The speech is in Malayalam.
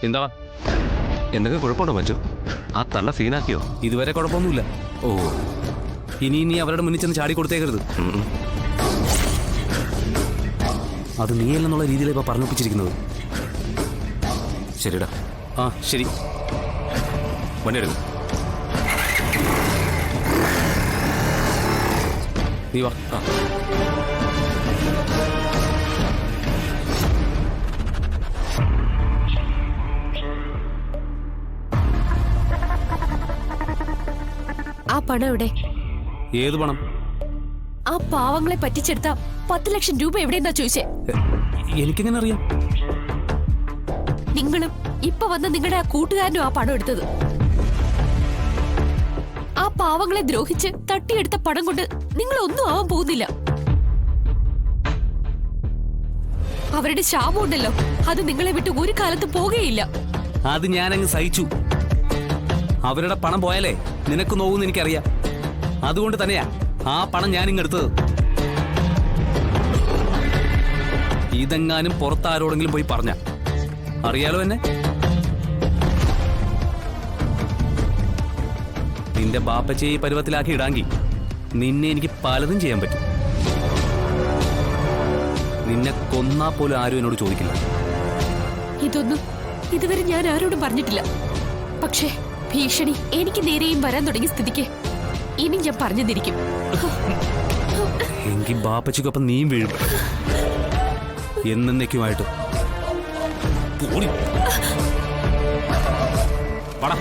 എന്താ എന്തെങ്കിലും കുഴപ്പമുണ്ടോ മച്ചു? ആ തള്ള സീനാക്കിയോ? ഇതുവരെ കുഴപ്പമൊന്നുമില്ല. ഓ, ഇനി അവരുടെ മുന്നിൽ ചെന്ന് ചാടി കൊടുത്തേക്കരുത്. അത് നീയല്ലെന്നുള്ള രീതിയിലാണ് ഇപ്പൊ പറഞ്ഞൊപ്പിച്ചിരിക്കുന്നത്. ശരിടാ. ആ ശരി, വണ്ടി എടുക്കും. നീ വാ. ആ പണം എവിടെ? ഏത് പണം? ആ പാവങ്ങളെ പറ്റിച്ചെടുത്ത 10 ലക്ഷം രൂപ എവിടെയെന്നാ ചോദിച്ചേ. എനിക്കെങ്ങനെ അറിയാം? നിങ്ങളും ഇപ്പൊ വന്ന നിങ്ങളുടെ ആ കൂട്ടുകാരനും ആ പണം എടുത്തത്. ആ പാവങ്ങളെ ദ്രോഹിച്ച് തട്ടിയെടുത്ത പണം കൊണ്ട് നിങ്ങൾ ഒന്നും ആവാൻ പോകുന്നില്ല. അവരുടെ ശാപം ഉണ്ടല്ലോ, അത് നിങ്ങളെ വിട്ട് ഒരു കാലത്ത് പോകുകയില്ല. അത് ഞാനങ്ങ് സഹിച്ചു. അവരുടെ പണം പോയാലേ നിനക്ക് നോവൂന്ന് എനിക്കറിയാം. അതുകൊണ്ട് തന്നെയാ ആ പണം ഞാൻ ഇങ്ങെടുത്തത്. ഇതെങ്ങാനും പുറത്താരോടെങ്കിലും പോയി പറഞ്ഞ അറിയാലോ എന്നെ. നിന്റെ ബാപ്പച്ചയെ പരുവത്തിലാക്കി ഇടാങ്കി നിന്നെ എനിക്ക് പലതും ചെയ്യാൻ പറ്റും. നിന്നെ കൊന്നാ പോലും ആരും എന്നോട് ചോദിക്കില്ല. ഇതൊന്നും ഇതുവരെ ഞാൻ ആരോടും പറഞ്ഞിട്ടില്ല. പക്ഷേ ഭീഷണി എനിക്ക് നേരെയും വരാൻ തുടങ്ങിയ സ്ഥിതിക്ക് ഇനി ഞാൻ പറഞ്ഞെന്നിരിക്കും. എങ്കിൽ ബാപ്പച്ചിക്കൊപ്പം നീയും വീഴും എന്നേക്കുമായിട്ട്. പോടി. വാടാ.